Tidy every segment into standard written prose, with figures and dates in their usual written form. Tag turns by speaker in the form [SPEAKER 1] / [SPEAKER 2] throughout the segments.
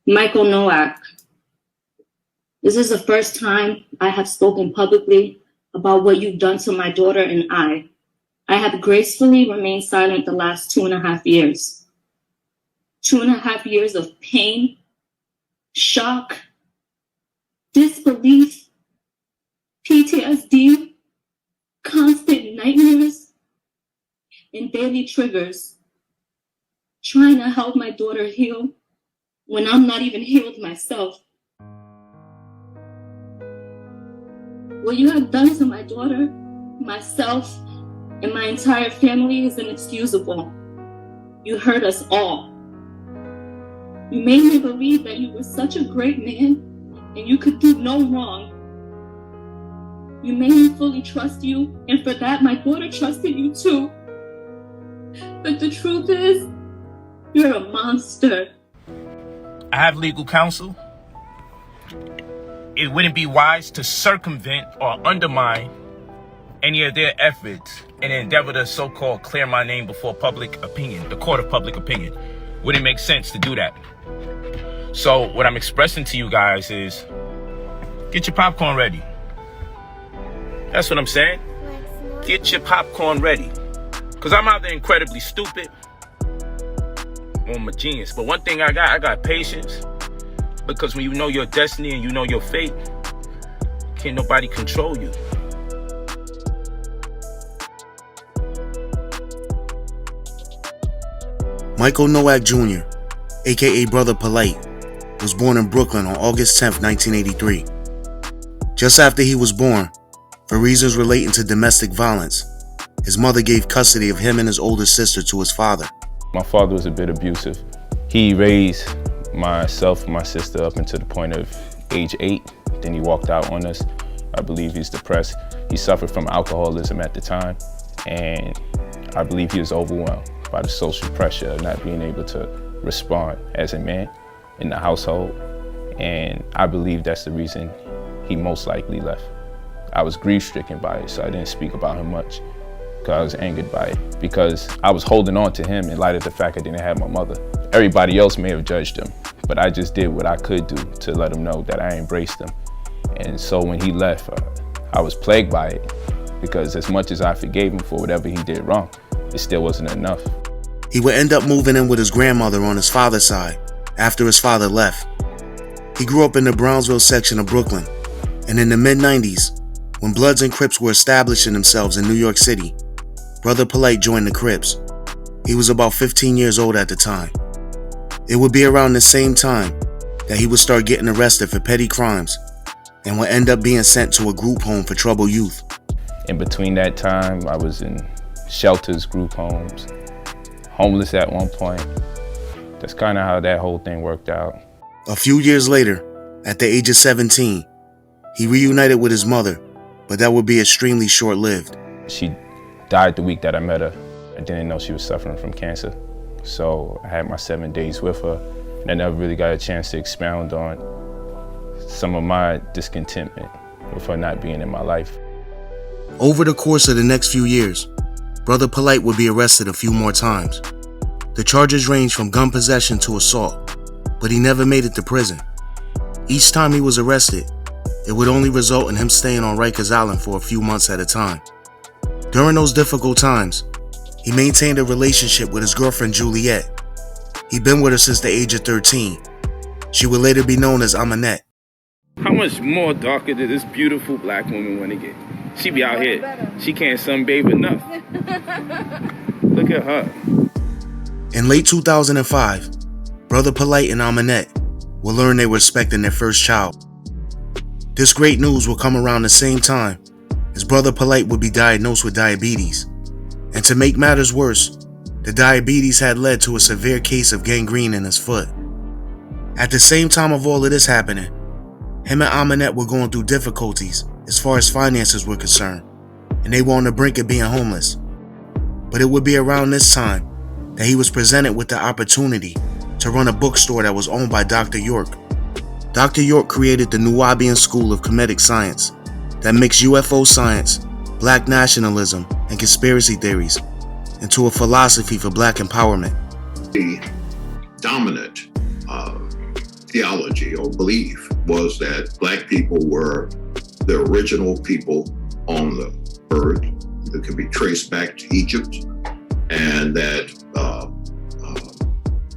[SPEAKER 1] Michael Nowak, this is the first time I have spoken publicly about what you've done to my daughter and I. I have gracefully remained silent the last 2.5 years. 2.5 years of pain, shock, disbelief, PTSD, constant nightmares, and daily triggers. Trying to help my daughter heal when I'm not even healed myself. What you have done to my daughter, myself, and my entire family is inexcusable. You hurt us all. You made me believe that you were such a great man and you could do no wrong. You made me fully trust you, and for that, my daughter trusted you too. But the truth is, you're a monster.
[SPEAKER 2] I have legal counsel. It wouldn't be wise to circumvent or undermine any of their efforts in an endeavor to so-called clear my name before public opinion, the court of public opinion. Wouldn't make sense to do that. So what I'm expressing to you guys is, get your popcorn ready. That's what I'm saying. Get your popcorn ready. Because I'm either incredibly stupid or I'm a genius. But one thing I got patience. Because when you know your destiny and you know your fate, can't nobody control you.
[SPEAKER 3] Michael Nowak Jr., aka Brother Polight, was born in Brooklyn on August 10, 1983. Just after he was born, for reasons relating to domestic violence, his mother gave custody of him and his older sister to his father.
[SPEAKER 4] My father was a bit abusive. He raised myself and my sister up until the point of age 8. Then he walked out on us. I believe he's depressed. He suffered from alcoholism at the time, and I believe he was overwhelmed by the social pressure of not being able to respond as a man in the household. And I believe that's the reason he most likely left. I was grief-stricken by it, so I didn't speak about him much because I was angered by it, because I was holding on to him in light of the fact I didn't have my mother. Everybody else may have judged him, but I just did what I could do to let him know that I embraced him. And so when he left, I was plagued by it, because as much as I forgave him for whatever he did wrong, it still wasn't enough.
[SPEAKER 3] He would end up moving in with his grandmother on his father's side after his father left. He grew up in the Brownsville section of Brooklyn, and in the mid-90s, when Bloods and Crips were establishing themselves in New York City, Brother Polight joined the Crips. He was about 15 years old at the time. It would be around the same time that he would start getting arrested for petty crimes and would end up being sent to a group home for troubled youth.
[SPEAKER 4] In between that time, I was in shelters, group homes, homeless at one point. That's kind of how that whole thing worked out.
[SPEAKER 3] A few years later, at the age of 17, he reunited with his mother, but that would be extremely short-lived.
[SPEAKER 4] She died the week that I met her. I didn't know she was suffering from cancer. So I had my 7 days with her, and I never really got a chance to expound on some of my discontentment with her not being in my life.
[SPEAKER 3] Over the course of the next few years, Brother Polight would be arrested a few more times. The charges ranged from gun possession to assault, but he never made it to prison. Each time he was arrested, it would only result in him staying on Rikers Island for a few months at a time. During those difficult times, he maintained a relationship with his girlfriend Juliet. He'd been with her since the age of 13. She would later be known as Amanette.
[SPEAKER 2] How much more darker did this beautiful black woman want to get? She be out here. She can't sunbathe enough. Look at her.
[SPEAKER 3] In late 2005, Brother Polight and Amanette would learn they were expecting their first child. This great news will come around the same time as Brother Polight would be diagnosed with diabetes. And to make matters worse, the diabetes had led to a severe case of gangrene in his foot. At the same time of all of this happening, him and Amanette were going through difficulties as far as finances were concerned, and they were on the brink of being homeless. But it would be around this time that he was presented with the opportunity to run a bookstore that was owned by Dr. York. Dr. York created the Nuwaubian School of Comedic Science that mixed UFO science, black nationalism, and conspiracy theories into a philosophy for black empowerment.
[SPEAKER 5] The dominant theology or belief was that Black people were the original people on the earth that could be traced back to Egypt, and that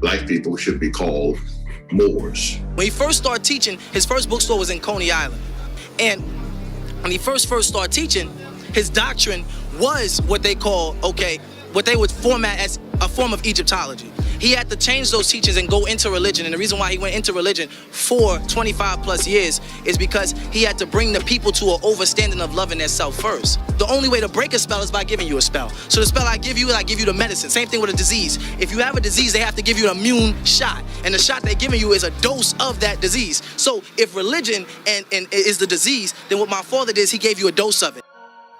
[SPEAKER 5] Black people should be called Moors.
[SPEAKER 6] When he first started teaching, his first bookstore was in Coney Island. And when he first started teaching, his doctrine was what they call, what they would format as a form of Egyptology. He had to change those teachings and go into religion. And the reason why he went into religion for 25 plus years is because he had to bring the people to an overstanding of loving their self first. The only way to break a spell is by giving you a spell. So the spell I give you the medicine. Same thing with a disease. If you have a disease, they have to give you an immune shot. And the shot they're giving you is a dose of that disease. So if religion and is the disease, then what my father did is he gave you a dose of it.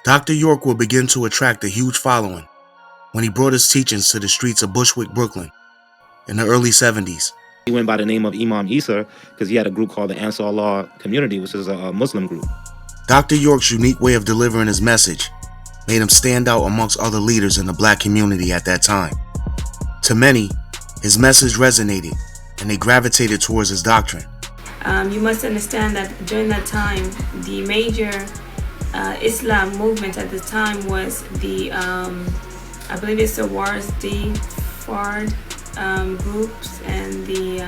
[SPEAKER 3] Dr. York would begin to attract a huge following when he brought his teachings to the streets of Bushwick, Brooklyn in the early 70s.
[SPEAKER 7] He went by the name of Imam Isa because he had a group called the Ansar Allah Community, which is a Muslim group.
[SPEAKER 3] Dr. York's unique way of delivering his message made him stand out amongst other leaders in the Black community at that time. To many, his message resonated and they gravitated towards his doctrine.
[SPEAKER 8] You must understand that during that time, the major Islam movement at the time was the, I believe it's the Wardi Fard groups and the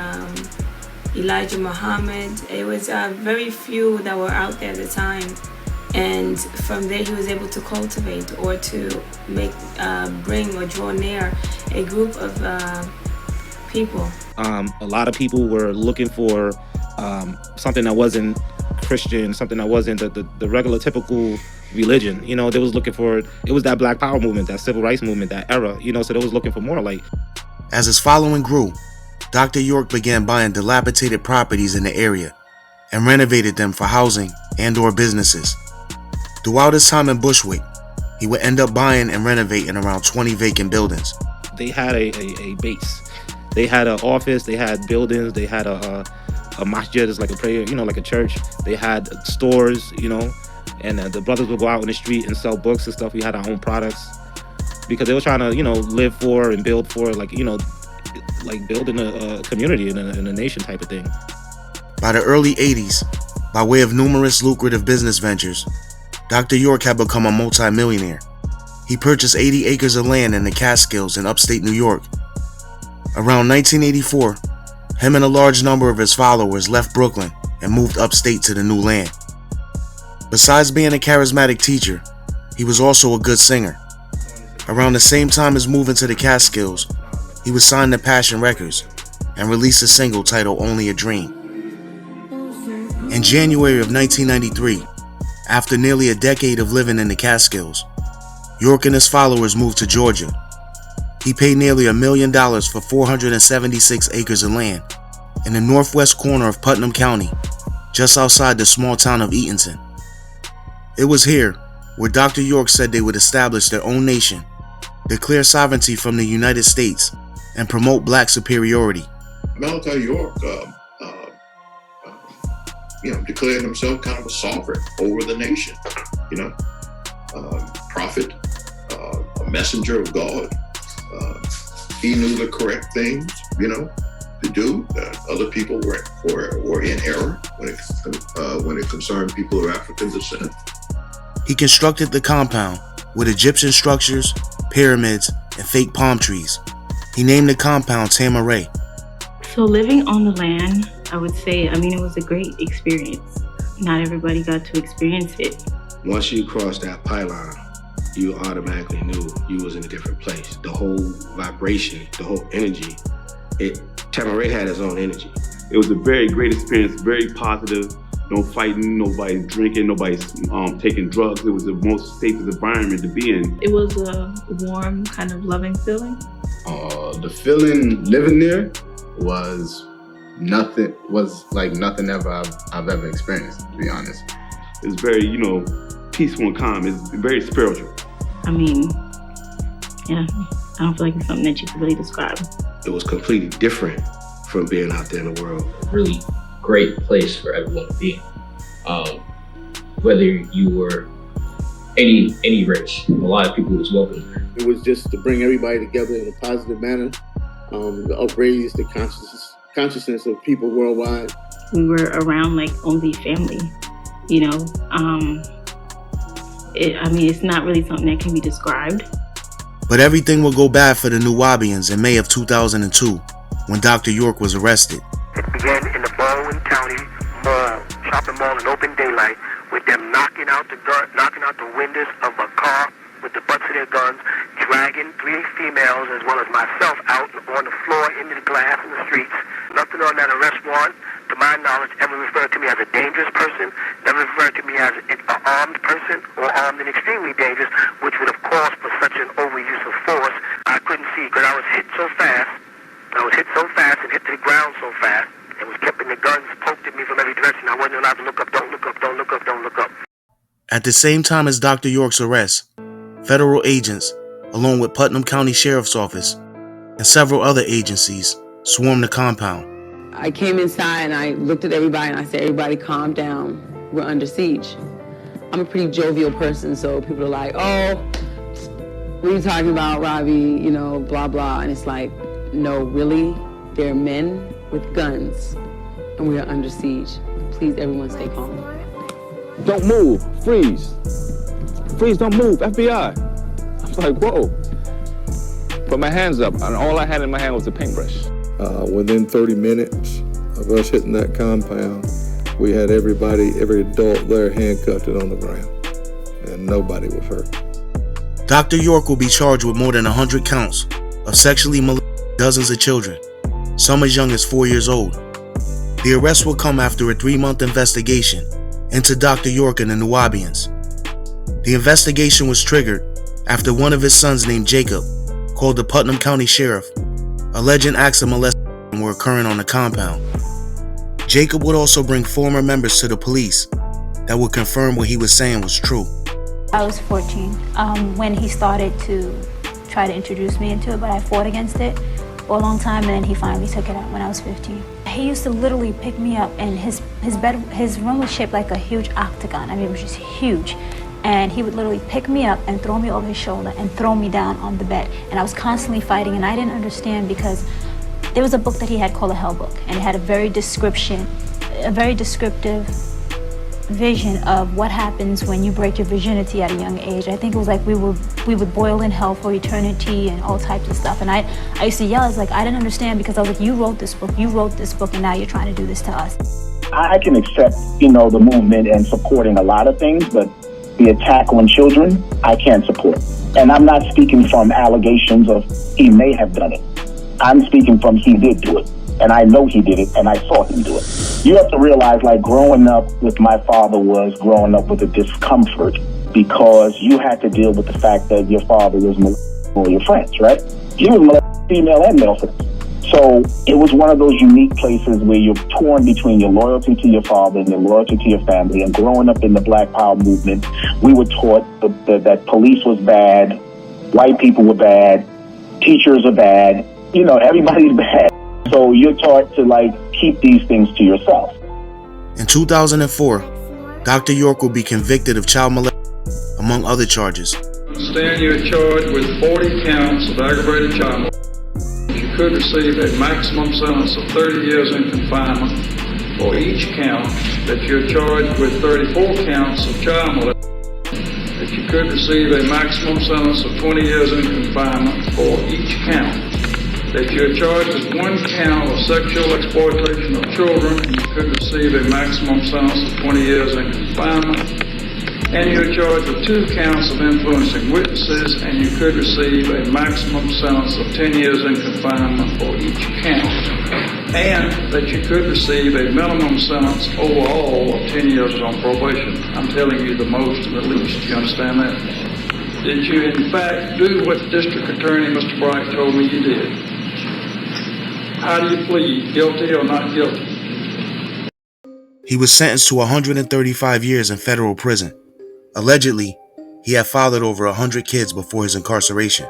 [SPEAKER 8] Elijah Muhammad. It was very few that were out there at the time, and from there he was able to cultivate or to make, bring or draw near a group of people.
[SPEAKER 7] A lot of people were looking for something that wasn't Christian, something that wasn't the regular typical religion. You know, they was looking for, it was that Black Power movement, that civil rights movement, that era, you know, so they was looking for more like.
[SPEAKER 3] As his following grew, Dr. York began buying dilapidated properties in the area and renovated them for housing and or businesses. Throughout his time in Bushwick, he would end up buying and renovating around 20 vacant buildings.
[SPEAKER 7] They had a base. They had an office, they had buildings, they had a masjid, is like a prayer, you know, like a church. They had stores, you know, and the brothers would go out in the street and sell books and stuff. We had our own products because they were trying to, you know, live for and build for, like, you know, like building a community and a nation type of thing.
[SPEAKER 3] By the early 80s, by way of numerous lucrative business ventures, Dr. York had become a multi-millionaire. He purchased 80 acres of land in the Catskills in upstate New York. Around 1984, him and a large number of his followers left Brooklyn and moved upstate to the new land. Besides being a charismatic teacher, he was also a good singer. Around the same time as moving to the Catskills, he was signed to Passion Records and released a single titled Only a Dream. In January of 1993, after nearly a decade of living in the Catskills, York and his followers moved to Georgia. He paid nearly $1 million for 476 acres of land in the northwest corner of Putnam County, just outside the small town of Eatonton. It was here where Dr. York said they would establish their own nation, declare sovereignty from the United States, and promote Black superiority.
[SPEAKER 5] Malachi York, declared himself kind of a sovereign over the nation, prophet, a messenger of God. He knew the correct things, to do. Other people were in error when it concerned people of African descent.
[SPEAKER 3] He constructed the compound with Egyptian structures, pyramids, and fake palm trees. He named the compound Tama-Re.
[SPEAKER 9] So living on the land, I would say, it was a great experience. Not everybody got to experience it.
[SPEAKER 10] Once you crossed that pylon, you automatically knew you was in a different place. The whole vibration, the whole energy, Tama-Re had its own energy.
[SPEAKER 11] It was a very great experience, very positive. No fighting, nobody's drinking, nobody's taking drugs. It was the most safest environment to be in.
[SPEAKER 9] It was a warm, kind of loving feeling.
[SPEAKER 10] The feeling living there was like nothing ever I've ever experienced, to be honest.
[SPEAKER 11] It was very, peaceful and calm. It's very spiritual.
[SPEAKER 9] I don't feel like it's something that you can really describe.
[SPEAKER 10] It was completely different from being out there in the world.
[SPEAKER 12] Really great place for everyone to be. Whether you were any race, a lot of people was welcome there.
[SPEAKER 13] It was just to bring everybody together in a positive manner, to upraise the consciousness
[SPEAKER 10] consciousness of people worldwide.
[SPEAKER 9] We were around like only family, you know. It's not really something that can be described.
[SPEAKER 3] But everything would go bad for the Nuwaubians in May of 2002 when Dr. York was arrested.
[SPEAKER 13] It began in the Baldwin County Mall, shopping mall in open daylight, with them knocking out the windows of a car with the butts of their guns, dragging 3 females as well as myself out on the floor into the glass in the streets. Nothing on that arrest warrant, to my knowledge, ever referred to me as a dangerous person, never referred to me as an armed person or armed and extremely dangerous, which would have caused for such an overuse of force. I couldn't see because I was hit so fast. I was hit so fast and hit to the ground so fast, and was kept in the guns poked at me from every direction. I wasn't allowed to look up, don't look up, don't look up, don't look up.
[SPEAKER 3] At the same time as Dr. York's arrest, federal agents, along with Putnam County Sheriff's Office and several other agencies, swarmed the compound.
[SPEAKER 14] I came inside and I looked at everybody and I said, everybody calm down, we're under siege. I'm a pretty jovial person, so people are like, oh, what are you talking about, Robbie, you know, blah, blah. And it's like, no, really, they're men with guns and we are under siege. Please, everyone stay calm.
[SPEAKER 4] Don't move, freeze. Freeze, don't move, FBI. I was like, whoa. Put my hands up, and all I had in my hand was a paintbrush.
[SPEAKER 15] Within 30 minutes of us hitting that compound, we had every adult there handcuffed and on the ground, and nobody was hurt.
[SPEAKER 3] Dr. York will be charged with more than 100 counts of sexually molesting dozens of children, some as young as 4 years old. The arrest will come after a 3-month investigation into Dr. York and the Nuwaubians. The investigation was triggered after one of his sons named Jacob called the Putnam County Sheriff, alleging acts of molestation were occurring on the compound. Jacob would also bring former members to the police that would confirm what he was saying was true.
[SPEAKER 16] I was 14 when he started to try to introduce me into it, but I fought against it for a long time, and then he finally took it out when I was 15. He used to literally pick me up, and his room was shaped like a huge octagon. I mean, it was just huge. And he would literally pick me up and throw me over his shoulder and throw me down on the bed. And I was constantly fighting, and I didn't understand because there was a book that he had called a Hell Book, and it had a very descriptive vision of what happens when you break your virginity at a young age. I think it was like we would boil in hell for eternity and all types of stuff. And I used to yell, I was like, I didn't understand, because I was like, you wrote this book, and now you're trying to do this to us.
[SPEAKER 17] I can accept, the movement and supporting a lot of things, but the attack on children, I can't support. And I'm not speaking from allegations of he may have done it. I'm speaking from he did do it. And I know he did it, and I saw him do it. You have to realize, like, growing up with my father was growing up with a discomfort, because you had to deal with the fact that your father was molesting all your friends, right? He was molesting female and male friends. So it was one of those unique places where you're torn between your loyalty to your father and your loyalty to your family. And growing up in the Black Power movement, we were taught that police was bad, white people were bad, teachers are bad, everybody's bad. So you're taught to keep these things to yourself.
[SPEAKER 3] In 2004, Dr. York will be convicted of child molestation, among other charges.
[SPEAKER 18] Understand you're charged with 40 counts of aggravated child molestation. You could receive a maximum sentence of 30 years in confinement for each count. That you're charged with 34 counts of child molestation. That you could receive a maximum sentence of 20 years in confinement for each count. That you're charged with 1 count of sexual exploitation of children, and you could receive a maximum sentence of 20 years in confinement. And you're charged with 2 counts of influencing witnesses, and you could receive a maximum sentence of 10 years in confinement for each count. And that you could receive a minimum sentence overall of 10 years on probation. I'm telling you the most and the least. You understand that? Did you, in fact, do what the district attorney, Mr. Bright, told me you did? How do you plead, guilty or not guilty?
[SPEAKER 3] He was sentenced to 135 years in federal prison. Allegedly, he had fathered over 100 kids before his incarceration.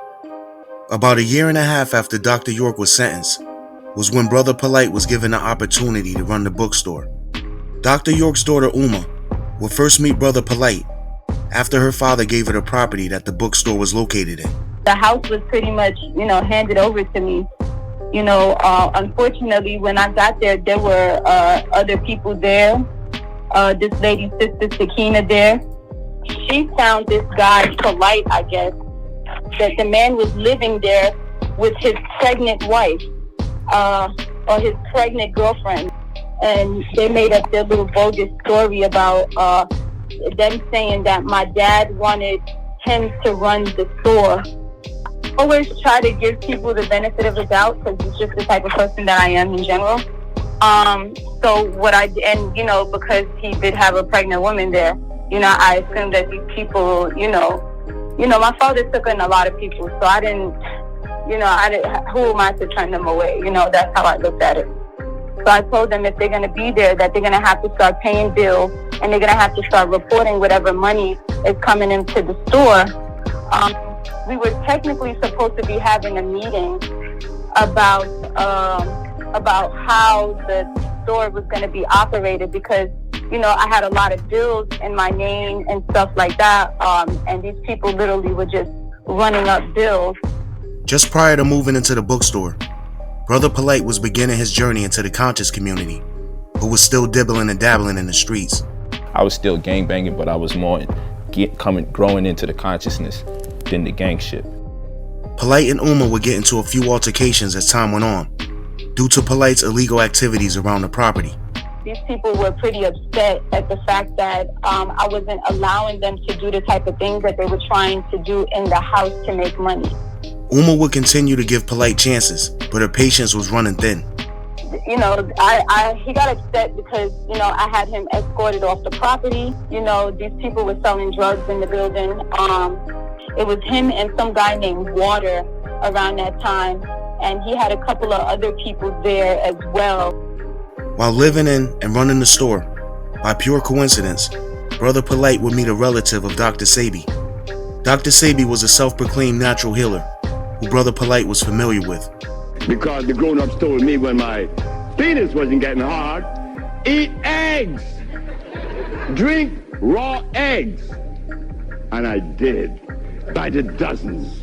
[SPEAKER 3] About a year and a half after Dr. York was sentenced was when Brother Polight was given the opportunity to run the bookstore. Dr. York's daughter Uma would first meet Brother Polight after her father gave her the property that the bookstore was located in.
[SPEAKER 19] The house was pretty much, handed over to me. You know, unfortunately, when I got there, there were other people there. This lady's sister, Sakina, there. She found this guy, Polight, I guess, that the man was living there with his pregnant wife, or his pregnant girlfriend. And they made up their little bogus story about them saying that my dad wanted him to run the store. I always try to give people the benefit of the doubt because it's just the type of person that I am in general. So what you know, because he did have a pregnant woman there, you know, I assumed that these people, you know, my father took in a lot of people, so I didn't, who am I to turn them away? You know, that's how I looked at it. So I told them if they're going to be there, that they're going to have to start paying bills and they're going to have to start reporting whatever money is coming into the store. We were technically supposed to be having a meeting about how the store was going to be operated because, you know, I had a lot of bills in my name and stuff like that. And these people literally were just running up bills.
[SPEAKER 3] Just prior to moving into the bookstore, Brother Polight was beginning his journey into the conscious community, but was still dibbling and dabbling in the streets.
[SPEAKER 4] I was still gangbanging, but I was more growing into the consciousness than the gang shit.
[SPEAKER 3] Polight and Uma would get into a few altercations as time went on, due to Polight's illegal activities around the property.
[SPEAKER 19] These people were pretty upset at the fact that I wasn't allowing them to do the type of things that they were trying to do in the house to make money.
[SPEAKER 3] Uma would continue to give Polight chances, but her patience was running thin.
[SPEAKER 19] You know, he got upset because, you know, I had him escorted off the property. You know, these people were selling drugs in the building. It was him and some guy named Water around that time, and he had a couple of other people there as well.
[SPEAKER 3] While living in and running the store, by pure coincidence, Brother Polight would meet a relative of Dr. Sabi. Dr. Sabi was a self-proclaimed natural healer who Brother Polight was familiar with.
[SPEAKER 20] Because the grown-ups told me when my penis wasn't getting hard, eat eggs, drink raw eggs. And I did, by the dozens.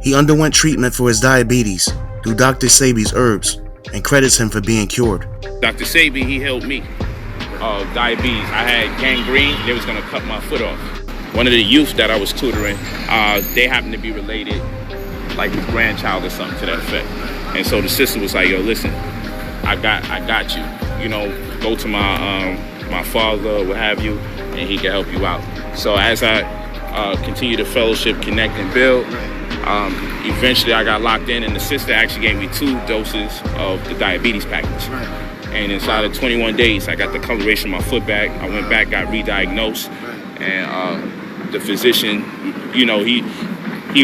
[SPEAKER 3] He underwent treatment for his diabetes through Dr. Sabi's herbs and credits him for being cured.
[SPEAKER 2] Dr. Sabi, he helped me. Diabetes. I had gangrene. They was gonna cut my foot off. One of the youth that I was tutoring, they happened to be related, like his grandchild or something to that effect. And so the sister was like, "Yo, listen, I got you. You know, go to my father, what have you, and he can help you out." So as I continue to fellowship, connect, and build, eventually I got locked in, and the sister actually gave me 2 doses of the diabetes package. And inside of 21 days, I got the coloration of my foot back. I went back, got re-diagnosed, and the physician, you know, he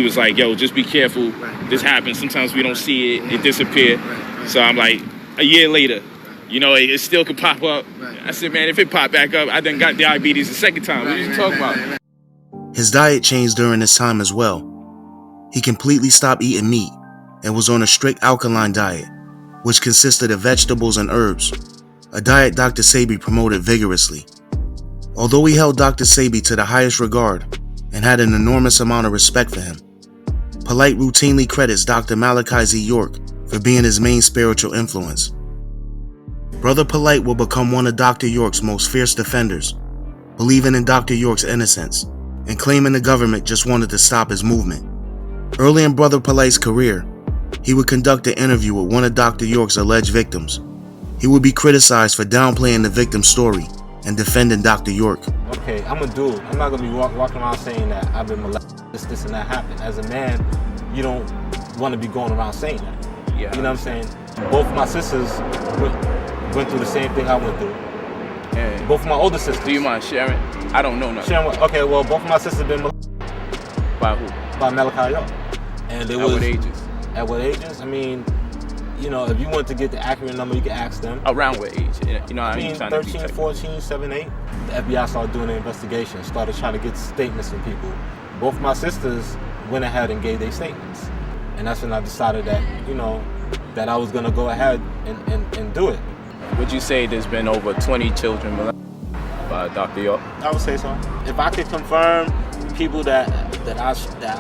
[SPEAKER 2] was like, "Yo, just be careful. This happens. Sometimes we don't see it. It disappears." So I'm like, a year later, you know, it still could pop up. I said, man, if it popped back up, I done got diabetes the second time. What are you talking about?
[SPEAKER 3] His diet changed during this time as well. He completely stopped eating meat and was on a strict alkaline diet, which consisted of vegetables and herbs, a diet Dr. Sabi promoted vigorously. Although he held Dr. Sabi to the highest regard and had an enormous amount of respect for him, Polight routinely credits Dr. Malachi Z. York for being his main spiritual influence. Brother Polight will become one of Dr. York's most fierce defenders, believing in Dr. York's innocence and claiming the government just wanted to stop his movement. Early in Brother Polight's career, he would conduct an interview with one of Dr. York's alleged victims. He would be criticized for downplaying the victim's story and defending Dr. York.
[SPEAKER 7] Okay, I'm a dude. I'm not gonna be walking around saying that I've been molested, this and that happened. As a man, you don't want to be going around saying that. Yeah. You know what I'm saying? Both my sisters went through the same thing I went through. Yeah. Both of my older sisters.
[SPEAKER 2] Do you mind sharing? I don't know nothing.
[SPEAKER 7] Sharing what? Okay, well, both of my sisters been molested.
[SPEAKER 2] By who?
[SPEAKER 7] By Malachi York. And it
[SPEAKER 2] At what ages?
[SPEAKER 7] At what ages? I mean, you know, if you want to get the accurate number, you can ask them.
[SPEAKER 2] Around what age? You know, I mean,
[SPEAKER 7] 13, 14, 7, 8. The FBI started doing an investigation, started trying to get statements from people. Both my sisters went ahead and gave their statements. And that's when I decided that, you know, that I was going to go ahead and do it.
[SPEAKER 2] Would you say there's been over 20 children molested by Dr. York?
[SPEAKER 7] I would say so. If I could confirm people that I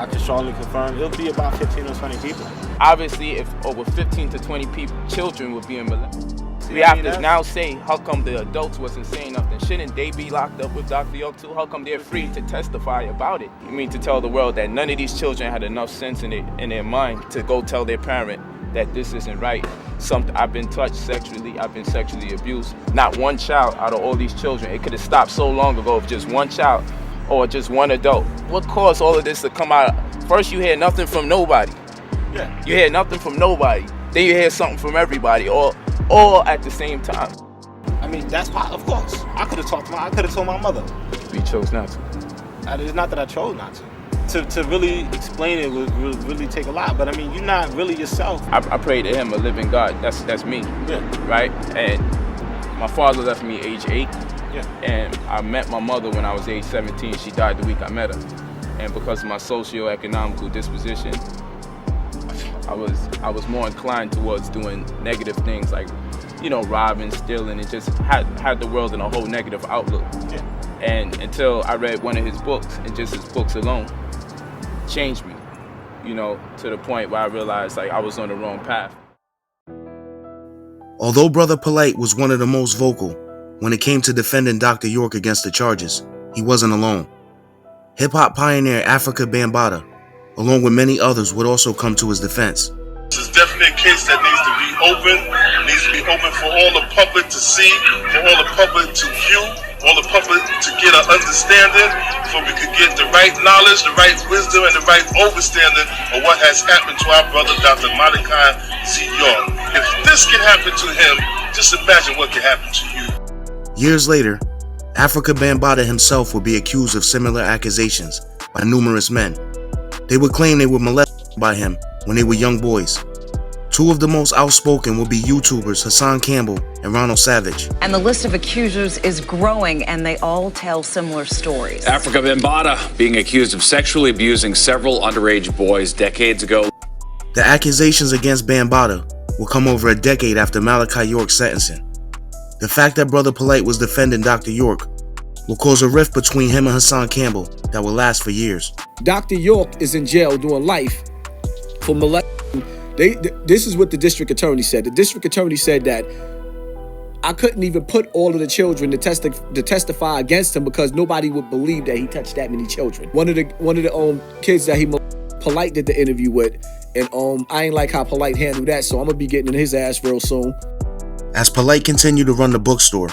[SPEAKER 7] can strongly confirm, it'll be about 15 or 20 people.
[SPEAKER 4] Obviously, if over 15 to 20 people, children would be in molested. We have to now say, how come the adults wasn't saying nothing? Shouldn't they be locked up with Dr. York too? How come they're free to testify about it? You mean to tell the world that none of these children had enough sense in their mind to go tell their parent that this isn't right? I've been touched sexually, I've been sexually abused. Not one child out of all these children. It could have stopped so long ago if just one child or just one adult. What caused all of this to come out? First you hear nothing from nobody.
[SPEAKER 7] Yeah.
[SPEAKER 4] You hear nothing from nobody. Then you hear something from everybody, all at the same time.
[SPEAKER 7] I mean, that's why, of course. I could have told my mother.
[SPEAKER 4] We chose not to.
[SPEAKER 7] It's not that I chose not to. To really explain it would really take a lot. But I mean, you're not really yourself.
[SPEAKER 4] I pray to him, a living God. That's me.
[SPEAKER 7] Yeah.
[SPEAKER 4] Right? And my father left me age 8.
[SPEAKER 7] Yeah.
[SPEAKER 4] And I met my mother when I was age 17. She died the week I met her. And because of my socio-economical disposition, I was more inclined towards doing negative things like, robbing, stealing, and just had the world in a whole negative outlook.
[SPEAKER 7] Yeah.
[SPEAKER 4] And until I read one of his books, and just his books alone changed me, to the point where I realized I was on the wrong path.
[SPEAKER 3] Although Brother Polight was one of the most vocal when it came to defending Dr. York against the charges, he wasn't alone. Hip-hop pioneer Africa Bambaataa, along with many others, would also come to his defense.
[SPEAKER 21] This is definitely a case that needs to be open. It needs to be open for all the public to see, for all the public to view, all the public to get an understanding, so we could get the right knowledge, the right wisdom, and the right understanding of what has happened to our brother, Dr. Malachi Z. York. If this can happen to him, just imagine what can happen to you.
[SPEAKER 3] Years later, Africa Bambaataa himself would be accused of similar accusations by numerous men. They would claim they were molested by him when they were young boys. Two of the most outspoken will be YouTubers Hassan Campbell and Ronald Savage.
[SPEAKER 22] And the list of accusers is growing, and they all tell similar stories.
[SPEAKER 23] Africa Bambaataa being accused of sexually abusing several underage boys decades ago.
[SPEAKER 3] The accusations against Bambaataa will come over a decade after Malachi York's sentencing. The fact that Brother Polight was defending Dr. York will cause a rift between him and Hassan Campbell that will last for years.
[SPEAKER 24] Dr. York is in jail doing life for molesting. This is what the district attorney said. The district attorney said that I couldn't even put all of the children to testify against him because nobody would believe that he touched that many children. One of the kids that Polight did the interview with, and I ain't like how Polight handled that, so I'm gonna be getting in his ass real soon.
[SPEAKER 3] As Polight continued to run the bookstore,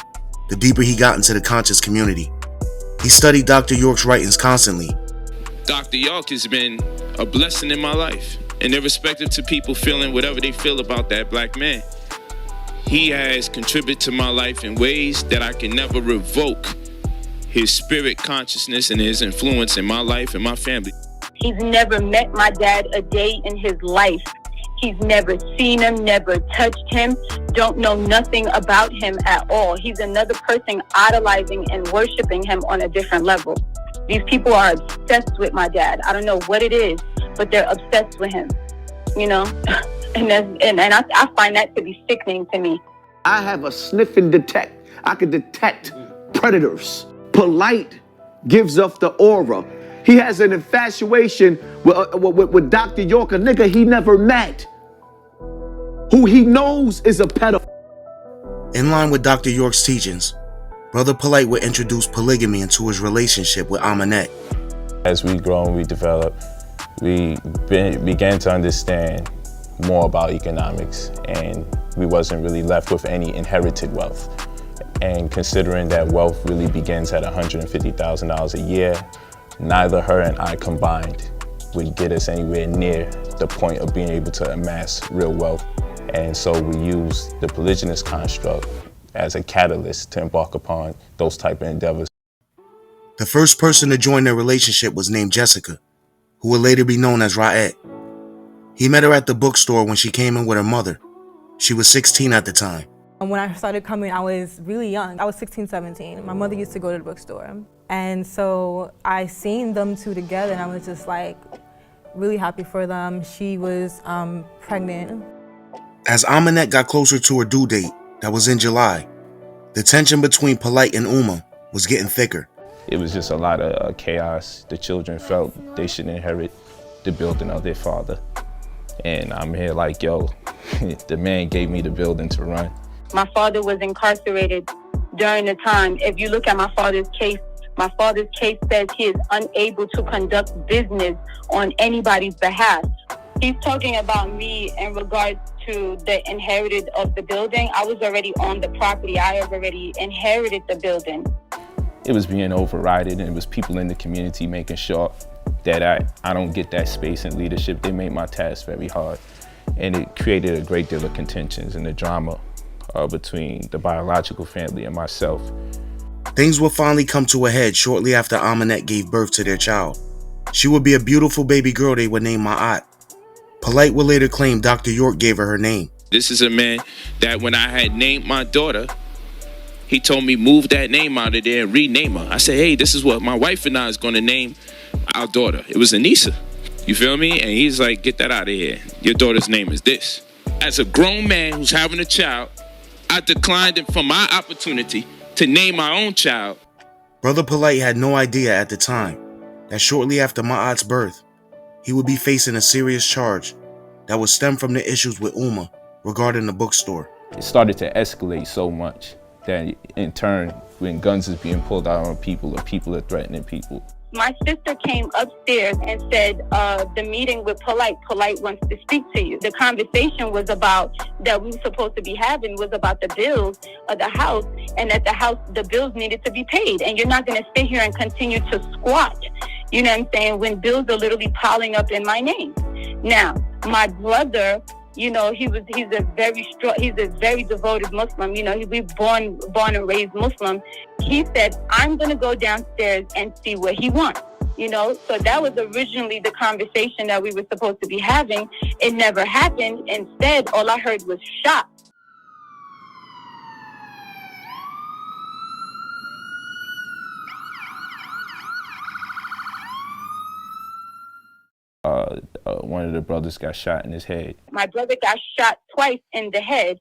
[SPEAKER 3] the deeper he got into the conscious community. He studied Dr. York's writings constantly.
[SPEAKER 4] Dr. York has been a blessing in my life, and irrespective to people feeling whatever they feel about that black man, he has contributed to my life in ways that I can never revoke his spirit consciousness and his influence in my life and my family.
[SPEAKER 19] He's never met my dad a day in his life. He's never seen him, never touched him, don't know nothing about him at all. He's another person idolizing and worshiping him on a different level. These people are obsessed with my dad. I don't know what it is, but they're obsessed with him, and I find that to be sickening to me.
[SPEAKER 10] I have a sniffing detect. I can detect predators. Polight gives off the aura. He has an infatuation with Dr. York, a nigga he never met, who he knows is a pedophile.
[SPEAKER 3] In line with Dr. York's teachings, Brother Polight would introduce polygamy into his relationship with Amanette.
[SPEAKER 4] As we grow and we develop, we began to understand more about economics, and we wasn't really left with any inherited wealth. And considering that wealth really begins at $150,000 a year, neither her and I combined would get us anywhere near the point of being able to amass real wealth. And so we used the polygynous construct as a catalyst to embark upon those type of endeavors.
[SPEAKER 3] The first person to join their relationship was named Jessica, who would later be known as Ra'et. He met her at the bookstore when she came in with her mother. She was 16 at the time.
[SPEAKER 25] When I started coming, I was really young. I was 16, 17. My mother used to go to the bookstore. And so I seen them two together, and I was just like really happy for them. She was pregnant.
[SPEAKER 3] As Amanette got closer to her due date, that was in July, the tension between Polight and Uma was getting thicker.
[SPEAKER 4] It was just a lot of chaos. The children felt they should inherit the building of their father. And I'm here like, yo, the man gave me the building to run.
[SPEAKER 19] My father was incarcerated during the time. If you look at my father's case says he is unable to conduct business on anybody's behalf. He's talking about me in regards to the inherited of the building. I was already on the property. I have already inherited the building.
[SPEAKER 4] It was being overridden, and it was people in the community making sure that I don't get that space in leadership. They made my task very hard, and it created a great deal of contentions and the drama between the biological family and myself.
[SPEAKER 3] Things would finally come to a head shortly after Amanette gave birth to their child. She would be a beautiful baby girl they would name Ma'at. Polight would later claim Dr. York gave her name.
[SPEAKER 4] This is a man that when I had named my daughter, he told me move that name out of there and rename her. I said, hey, this is what my wife and I is going to name our daughter. It was Anissa. You feel me? And he's like, get that out of here. Your daughter's name is this. As a grown man who's having a child, I declined it for my opportunity to name my own child.
[SPEAKER 3] Brother Polight had no idea at the time that shortly after Ma'at's birth, he would be facing a serious charge that would stem from the issues with Uma regarding the bookstore.
[SPEAKER 4] It started to escalate so much that in turn, when guns is being pulled out on people or people are threatening people.
[SPEAKER 19] My sister came upstairs and said, the meeting with Polight wants to speak to you. The conversation was about, that we were supposed to be having, was about the bills of the house, and that the bills needed to be paid. And you're not going to sit here and continue to squat, you know what I'm saying, when bills are literally piling up in my name. Now, my brother, you know, he's a very devoted Muslim. You know, he was born and raised Muslim. He said, I'm going to go downstairs and see what he wants. You know, so that was originally the conversation that we were supposed to be having. It never happened. Instead, all I heard was shots.
[SPEAKER 4] One of the brothers got shot in his head.
[SPEAKER 19] My brother got shot twice in the head.